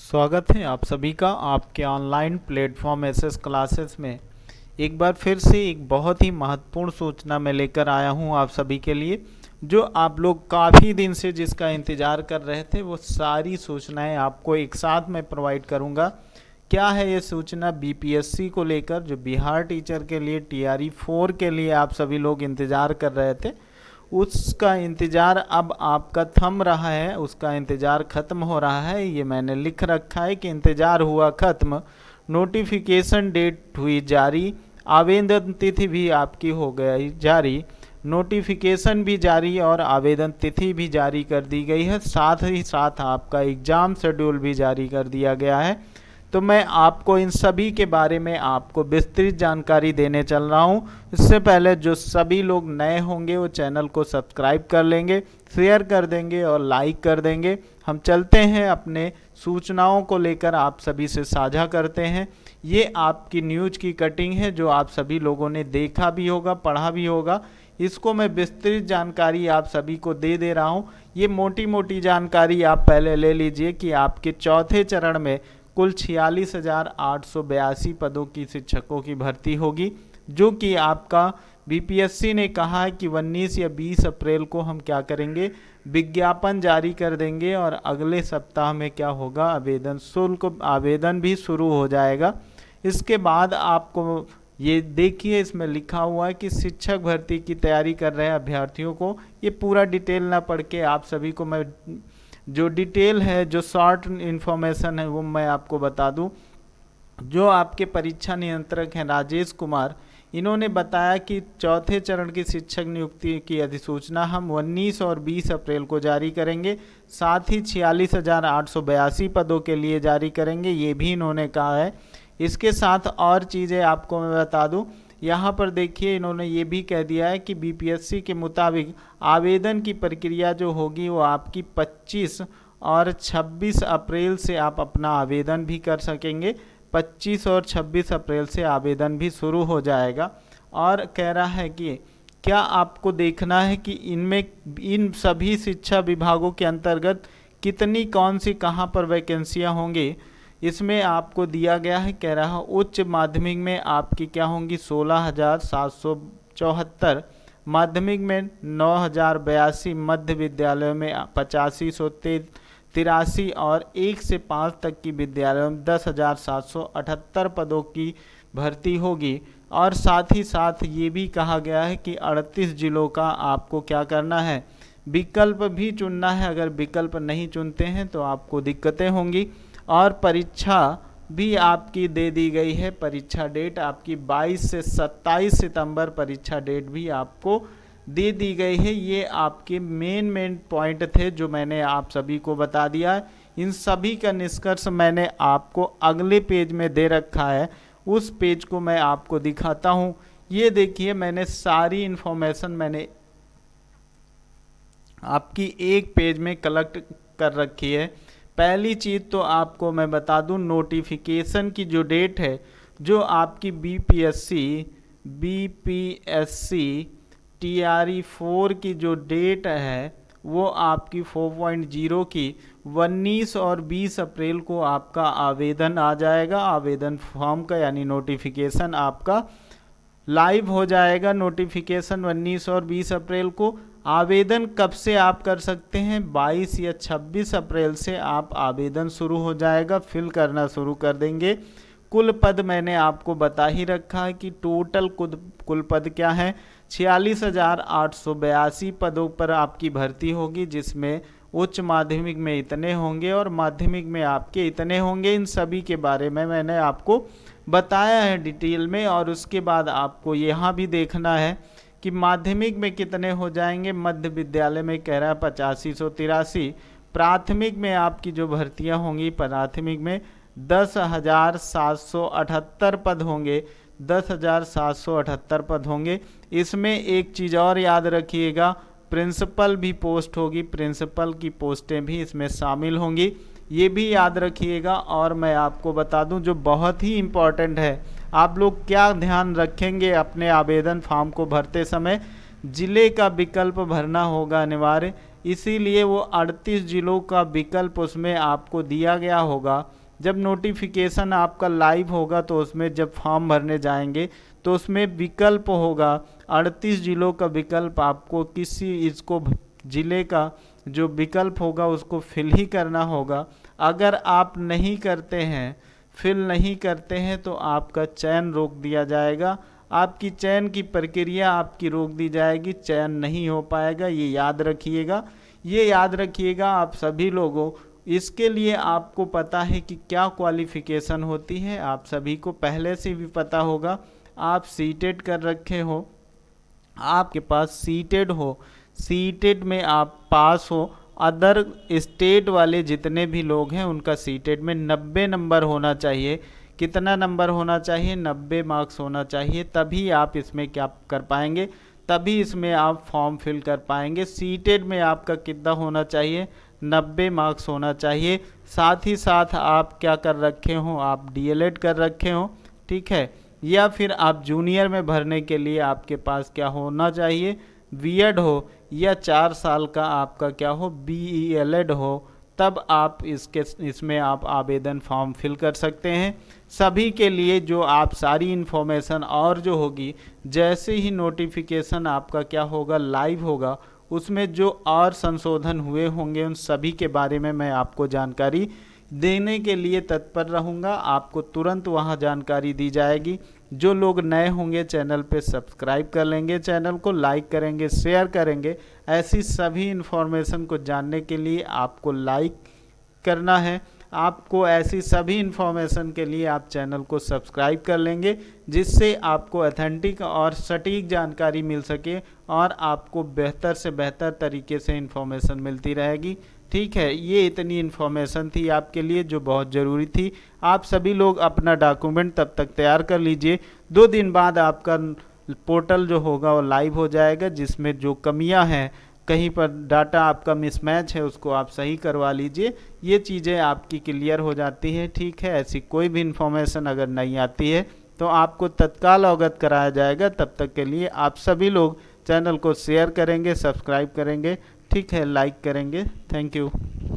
स्वागत है आप सभी का आपके ऑनलाइन प्लेटफॉर्म एसएस क्लासेस में। एक बार फिर से एक बहुत ही महत्वपूर्ण सूचना मैं लेकर आया हूं आप सभी के लिए, जो आप लोग काफ़ी दिन से जिसका इंतज़ार कर रहे थे। वो सारी सूचनाएं आपको एक साथ मैं प्रोवाइड करूंगा। क्या है ये सूचना? बीपीएससी को लेकर, जो बिहार टीचर के लिए टीआरई 4 के लिए आप सभी लोग इंतज़ार कर रहे थे, उसका इंतज़ार अब आपका थम रहा है, उसका इंतज़ार ख़त्म हो रहा है। ये मैंने लिख रखा है कि इंतज़ार हुआ ख़त्म, नोटिफिकेशन डेट हुई जारी, आवेदन तिथि भी आपकी हो गई जारी, नोटिफिकेशन भी जारी और आवेदन तिथि भी जारी कर दी गई है। साथ ही साथ आपका एग्ज़ाम शेड्यूल भी जारी कर दिया गया है। तो मैं आपको इन सभी के बारे में आपको विस्तृत जानकारी देने चल रहा हूं। इससे पहले जो सभी लोग नए होंगे वो चैनल को सब्सक्राइब कर लेंगे, शेयर कर देंगे और लाइक कर देंगे। हम चलते हैं अपने सूचनाओं को लेकर आप सभी से साझा करते हैं। ये आपकी न्यूज़ की कटिंग है जो आप सभी लोगों ने देखा भी होगा, पढ़ा भी होगा। इसको मैं विस्तृत जानकारी आप सभी को दे रहा हूँ। ये मोटी मोटी जानकारी आप पहले ले लीजिए कि आपके चौथे चरण में कुल 46,882 पदों की शिक्षकों की भर्ती होगी, जो कि आपका बीपीएससी ने कहा है कि 19 या 20 अप्रैल को हम क्या करेंगे, विज्ञापन जारी कर देंगे और अगले सप्ताह में क्या होगा, आवेदन भी शुरू हो जाएगा। इसके बाद आपको ये देखिए, इसमें लिखा हुआ है कि शिक्षक भर्ती की तैयारी कर रहे अभ्यर्थियों को, ये पूरा डिटेल ना पढ़ के आप सभी को मैं जो डिटेल है, जो शॉर्ट इन्फॉर्मेशन है वो मैं आपको बता दूं। जो आपके परीक्षा नियंत्रक हैं राजेश कुमार, इन्होंने बताया कि चौथे चरण की शिक्षक नियुक्ति की अधिसूचना हम 19 और 20 अप्रैल को जारी करेंगे। साथ ही 46,882 पदों के लिए जारी करेंगे, ये भी इन्होंने कहा है। इसके साथ और चीज़ें आपको मैं बता दूं। यहाँ पर देखिए, इन्होंने ये भी कह दिया है कि बीपीएससी के मुताबिक आवेदन की प्रक्रिया जो होगी वो आपकी 25 और 26 अप्रैल से आप अपना आवेदन भी कर सकेंगे। 25 और 26 अप्रैल से आवेदन भी शुरू हो जाएगा। और कह रहा है कि क्या आपको देखना है कि इनमें इन सभी शिक्षा विभागों के अंतर्गत कितनी, कौन सी, कहाँ पर वैकेंसियाँ होंगी, इसमें आपको दिया गया है। कह रहा है उच्च माध्यमिक में आपकी क्या होंगी, 16,774, माध्यमिक में 9,082, मध्य विद्यालयों में 85,183 और 1 से 5 तक की विद्यालयों में 10,778 पदों की भर्ती होगी। और साथ ही साथ ये भी कहा गया है कि 38 जिलों का आपको क्या करना है, विकल्प भी चुनना है। अगर विकल्प नहीं चुनते हैं तो आपको दिक्कतें होंगी। और परीक्षा भी आपकी दे दी गई है। परीक्षा डेट आपकी 22 से 27 सितंबर परीक्षा डेट भी आपको दे दी गई है। ये आपके मेन पॉइंट थे जो मैंने आप सभी को बता दिया है। इन सभी का निष्कर्ष मैंने आपको अगले पेज में दे रखा है, उस पेज को मैं आपको दिखाता हूँ। ये देखिए, मैंने सारी इन्फॉर्मेशन मैंने आपकी एक पेज में कलेक्ट कर रखी है। पहली चीज़ तो आपको मैं बता दूं, नोटिफिकेशन की जो डेट है, जो आपकी बीपीएससी टीआरई 4 की जो डेट है, वो आपकी 4.0 की 19 और 20 अप्रैल को आपका आवेदन आ जाएगा। आवेदन फॉर्म का यानी नोटिफिकेशन आपका लाइव हो जाएगा। नोटिफिकेशन 19 और 20 अप्रैल को। आवेदन कब से आप कर सकते हैं, 22 या 26 अप्रैल से आप आवेदन शुरू हो जाएगा, फिल करना शुरू कर देंगे। कुल पद मैंने आपको बता ही रखा है कि टोटल कुल पद क्या है, 46,882 पदों पर आपकी भर्ती होगी, जिसमें उच्च माध्यमिक में इतने होंगे और माध्यमिक में आपके इतने होंगे। इन सभी के बारे में मैंने आपको बताया है डिटेल में। और उसके बाद आपको यहाँ भी देखना है कि माध्यमिक में कितने हो जाएंगे। मध्य विद्यालय में कह रहा है 85,183। प्राथमिक में आपकी जो भर्तियां होंगी, प्राथमिक में 10,778 पद होंगे। 10,778 पद होंगे। इसमें एक चीज़ और याद रखिएगा, प्रिंसिपल भी पोस्ट होगी, प्रिंसिपल की पोस्टें भी इसमें शामिल होंगी, ये भी याद रखिएगा। और मैं आपको बता दूं, जो बहुत ही इम्पॉर्टेंट है, आप लोग क्या ध्यान रखेंगे अपने आवेदन फॉर्म को भरते समय, जिले का विकल्प भरना होगा अनिवार्य। इसीलिए वो 38 जिलों का विकल्प उसमें आपको दिया गया होगा। जब नोटिफिकेशन आपका लाइव होगा तो उसमें जब फॉर्म भरने जाएंगे तो उसमें विकल्प होगा, 38 जिलों का विकल्प आपको किसी इसको ज़िले का जो विकल्प होगा उसको फिल ही करना होगा। अगर आप नहीं करते हैं, फिल नहीं करते हैं तो आपका चयन रोक दिया जाएगा, आपकी चयन की प्रक्रिया आपकी रोक दी जाएगी, चयन नहीं हो पाएगा। ये याद रखिएगा, ये याद रखिएगा आप सभी लोगों। इसके लिए आपको पता है कि क्या क्वालिफ़िकेशन होती है, आप सभी को पहले से भी पता होगा। आप सीटेट कर रखे हो, आपके पास सीटेड हो, सीटेड में आप पास हो, अदर स्टेट वाले जितने भी लोग हैं उनका सीटेड में 90 नंबर होना चाहिए। कितना नंबर होना चाहिए? 90 मार्क्स होना चाहिए, तभी आप इसमें क्या कर पाएंगे, तभी इसमें आप फॉर्म फिल कर पाएंगे। सीटेड में आपका कितना होना चाहिए? 90 मार्क्स होना चाहिए। साथ ही साथ आप क्या कर रखे हो? आप डीएलएड कर रखे हो, ठीक है, या फिर आप जूनियर में भरने के लिए आपके पास क्या होना चाहिए? बीएड हो, या 4 साल का आपका क्या हो? बीईएलएड हो, तब आप इसमें आप आवेदन फॉर्म फिल कर सकते हैं। सभी के लिए जो आप सारी इन्फॉर्मेशन और जो होगी, जैसे ही नोटिफिकेशन आपका क्या होगा, लाइव होगा, उसमें जो और संशोधन हुए होंगे उन सभी के बारे में मैं आपको जानकारी देने के लिए तत्पर रहूँगा। आपको तुरंत वहाँ जानकारी दी जाएगी। जो लोग नए होंगे चैनल पे सब्सक्राइब कर लेंगे, चैनल को लाइक करेंगे, शेयर करेंगे। ऐसी सभी इन्फॉर्मेशन को जानने के लिए आपको लाइक करना है। आपको ऐसी सभी इन्फॉर्मेशन के लिए आप चैनल को सब्सक्राइब कर लेंगे, जिससे आपको ऑथेंटिक और सटीक जानकारी मिल सके और आपको बेहतर से बेहतर तरीके से इन्फॉर्मेशन मिलती रहेगी। ठीक है, ये इतनी इन्फॉर्मेशन थी आपके लिए जो बहुत ज़रूरी थी। आप सभी लोग अपना डॉक्यूमेंट तब तक तैयार कर लीजिए। 2 दिन बाद आपका पोर्टल जो होगा वो लाइव हो जाएगा, जिसमें जो कमियां हैं, कहीं पर डाटा आपका मिसमैच है, उसको आप सही करवा लीजिए। ये चीज़ें आपकी क्लियर हो जाती है। ठीक है, ऐसी कोई भी इन्फॉर्मेशन अगर नहीं आती है तो आपको तत्काल अवगत कराया जाएगा। तब तक के लिए आप सभी लोग चैनल को शेयर करेंगे, सब्सक्राइब करेंगे, ठीक है, लाइक करेंगे। Thank you.